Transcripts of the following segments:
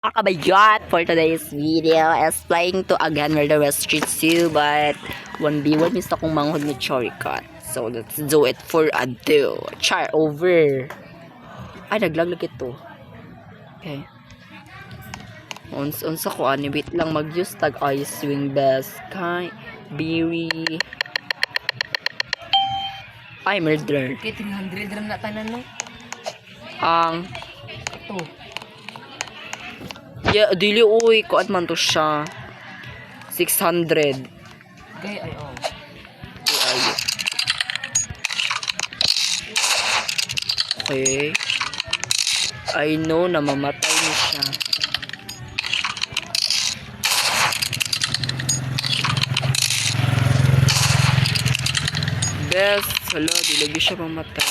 Kabayot for today's video is playing to again Murder West Street 2 but 1v1 miss akong manghod ni Choricut. So let's do it for a do. Char over. Ay naglaglag ito. Okay. Unsa ko ani wait lang mag-use tag ice swing best kay Berry. Ay murder. Okay, 300 ram na tanan no. Ang Ito. yeah, dili uy kuan man to siya. 600. Gay ay oh. Ay. Okay. I know na mamatay niya siya. Best. Hala, di lagi siya mamatay.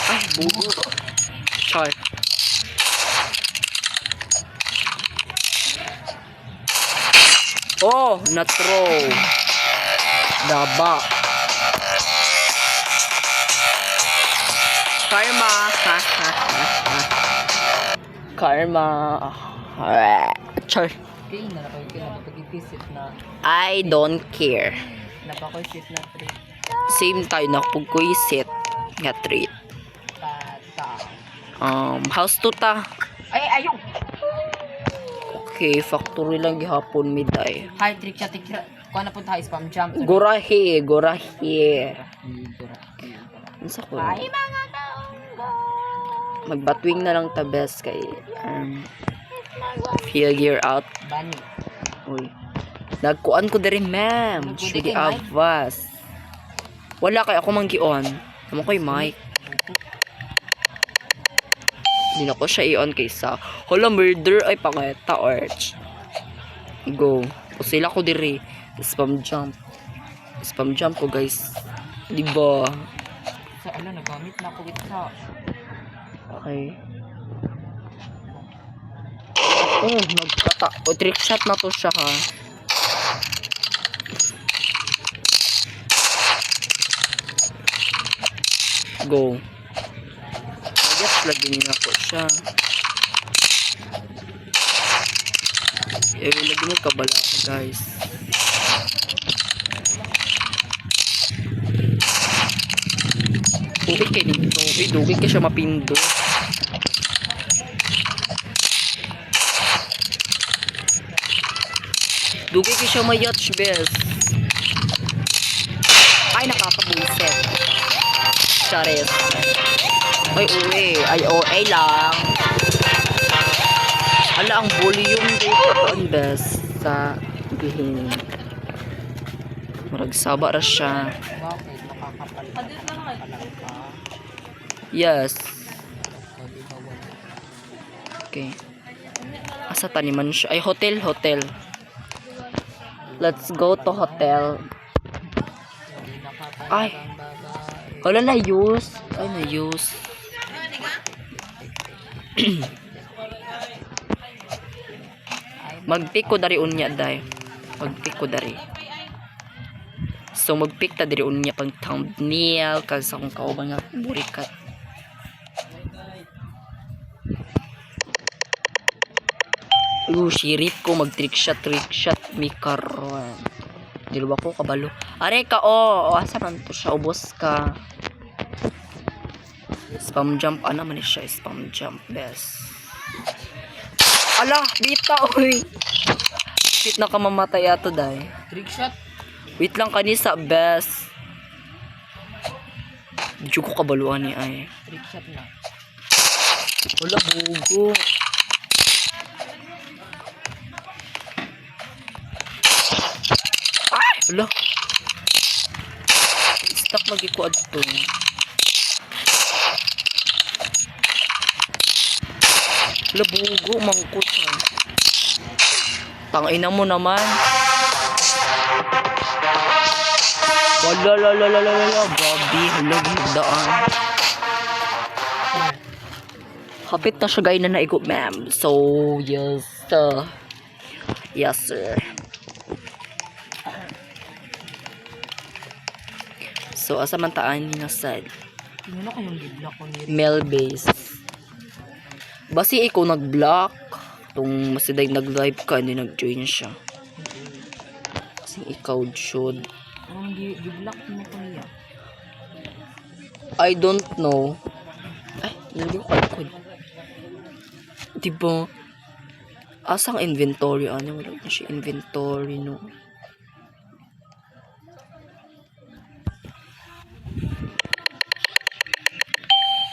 Ay, bugo. Char. Oh, na-throw. Daba. Karma. Karma. Char. Gay na kayo kinapag-ipisip na I don't care. napakoisip na 3 Same tayo na pagkuisit. Nga treat. tata. House to ta. Ay ayong. Okay, factory lang gihapon miday. Hi trick siya tikra. Kuha na punta spam jump. Gorahe. Unsa ko? Ay mga kaunggo. Magbatwing na lang ta best kay figure out. Bani. Uy. Nagkuan ko diri ma'am. Nagkuan Shudi kay Mike? avas. Wala kay ako manggi-on. Amo koy mic. Hindi na ko siya i-on kaysa. Hala murder ay pangeta arch. Go. O sila ko diri. Spam jump. Spam jump ko guys. Diba? Sa ano nagamit na ko with sa. Okay. Oh, nagkata. O, trick shot na to siya ha. Go. I guess lagi nila ko siya. Eh, lagi mo kabala guys. Dugay kay nito. Dugay kay siya mapindo. Dugay kay siya mayatch best. Ay, nakakabuiset. Charis. Ay, uwi. Ay, OA lang. Ala, ang volume dito ang best sa gihin. Maragsaba ra siya. Bakit nakakapal? Ka. Yes. Okay. Asa taniman siya? Ay, hotel. Let's go to hotel. Ay. Wala na use. Ay, na use. Mag-pick ko dari unya, day. Mag-pick ko dari. So, mag-pick ta dari unya pang thumbnail. Kasi akong kauban nga burikat. Shirit ko. Mag-trick shot. Mi karon. Diluwa ko kabalo. Are ka, oh. Asa man to siya? Ubos ka. Spam jump. Ano man siya? Spam jump. Best. Ala, bita, uy. Shit, nakamamatay ato, day. Trick shot. Wait lang kanisa, best. Diyo ko kabaluan ni ay. Trick shot na. Wala, bugo. Ay! Wala. Stuck lagi ko adto. Wala, bugo. Mangkot ha. Tangina mo naman. Wala. Bobby. Hala, gidaan. Kapit na siya gaya na naigo, ma'am. So, yes. Yes, sir. So, asa man taan ni nasad. Tingnan ko yung gibla ko ni Male base. Basi ikaw nag-block. Tung masiday nag-live ka, hindi nag-join siya. Kasi ikaw, should. Anong giblock mo ko niya? I don't know. Ay, nilagay ko code. Diba? Asang inventory? Ano? Wala na siya inventory, no?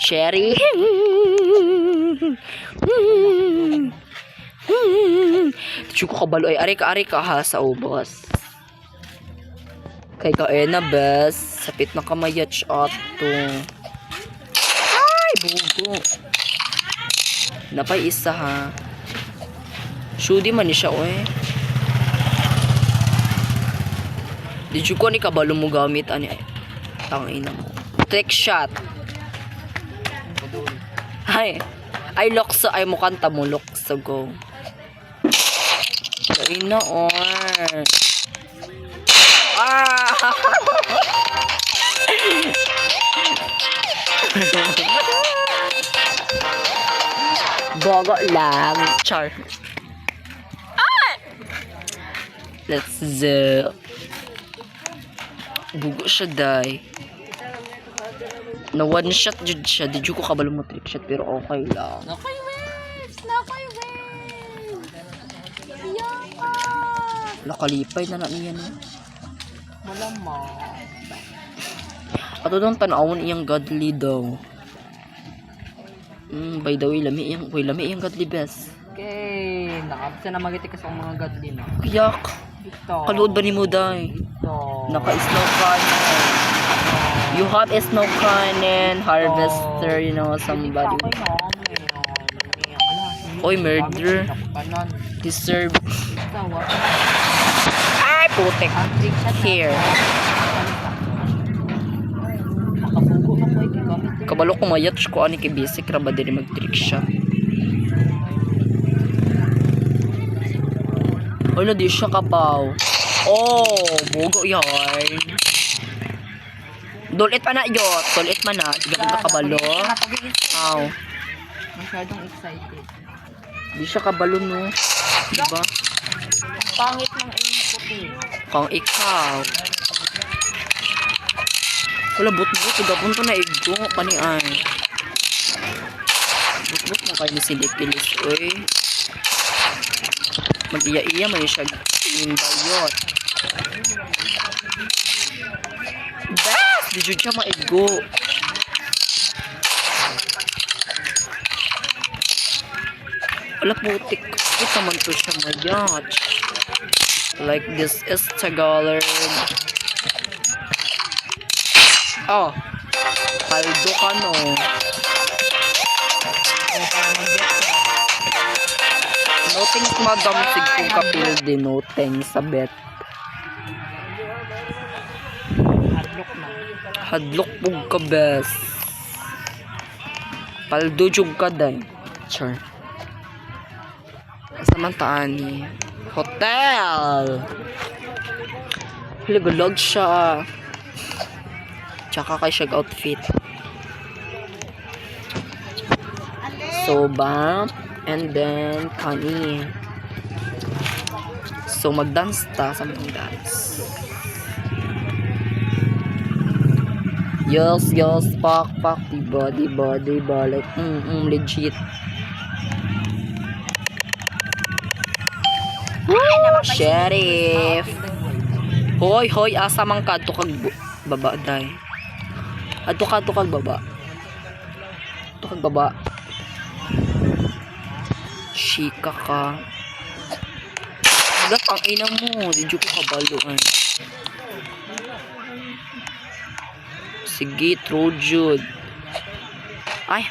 Sherry. Tiyo ko kabalo ay ari ka ha sa ubos. Kay ka na bes. Sapit na kamayach ato. Ay, bugo. Napay isa ha. Shudi man ni siya oy. Di ko ni kabalo mo gamit ani ay. Tangina mo. Trick shot. Ay lokso ay mo kanta mo lokso go. Kaina or. Ah! Bogo lang. Char. Ah! Let's zo. Bugo siya day. Na one shot jud siya. Di ko kabalo mo trick shot pero okay lang. Nakay waves! Nakay waves! Yaka! Nakalipay na niya no. Malamang. Ato doon tanawon iyang godly daw. By the way, lami iyang godly best. Okay, nakabsa na magiti ka sa mga godly na. Kuyak. Ito. Kaluod ba ni mo day? Ito. Naka-snow cannon. You have a snow cannon, harvester, you know, somebody. Oy, murder. Deserve. Ay, putek. Here. Kabalo ko mayat ko ani kay basic ra ba diri mag-trick shot. Wala di siya kabaw. Oh, bugo yan. Dulit pa na yot. Dulit man na. Ganun ka kabalo. Aw. Masyadong excited. Di siya kabalo no. Diba? Pangit ng input eh. Kang ikaw. Wala but-but. Gapon to na igo. Panian. But-but mo kayo ni Silipilis. Uy. Mag-iya-iya man siya. Imbayot. Best! Di jud siya maigo. Wala putik. Ito man to siya mayat. Like this is Tagalog. Oh. Kaldo ka no. No thanks madam. Sigkong kapil din. No thanks sa bet. Hardlock na. Hadlok pug ka best. Paldo jug ka day. Sure. Samantaan ni hotel. Ligulog siya. Tsaka kay siya outfit. Soba. And then kani. So magdance ta sa mga dance. Yes, pak, diba, like, legit. Woo, sheriff. Hoy, asa man ka, to kag baba, day. Ato kag baba. To kag baba. Shika ka. Agad pang ina mo, di ko kabaluan. Sige, true Jude. Ay.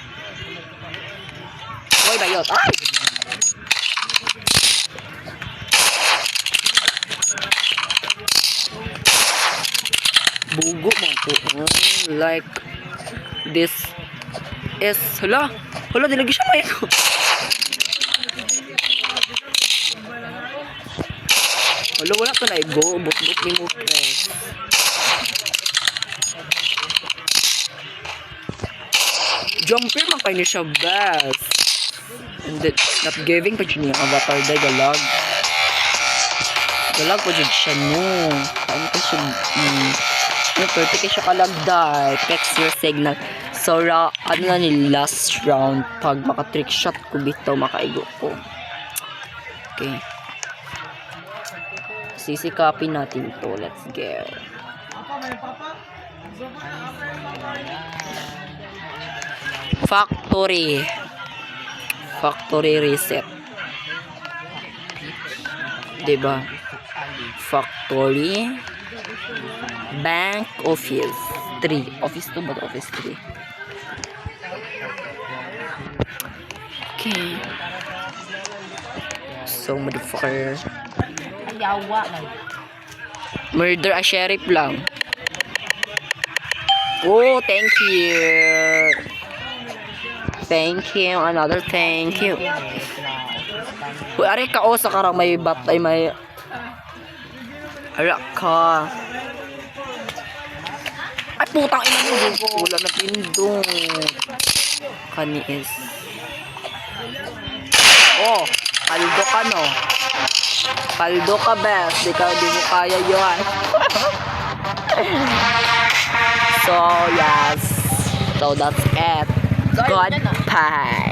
Hoy, bayot. Ay! Bugo mo ko. Like this is hala, dilagi siya may ko. Wala to na igo, but ni mo press. Jumper man kayo siya best. And then, not giving pa dyan yung avatar day galag. Galag pa dyan siya no. Kain ka siya. No, 30 ka siya kalagday. Text your signal. So, ano na ni last round. Pag maka-trick shot ko bitaw, makaigo ko. Okay. Sisikapin natin to. Let's go. Factory. Factory reset. Diba? Factory. Bank office 3. Office 2 ba? Office 3. Okay. So, motherfucker. Ayawa na. Murder a sheriff lang. Oh, thank you. Thank you. Another thank you. Uy, ari ka o sa karang may bat ay may... Ara ka. Ay, putang ina mo. Wala na pindong. Kaniis. Oh, paldo ka no. Paldo ka best. Di mo kaya yun. So, yes. So, that's it. Goodbye.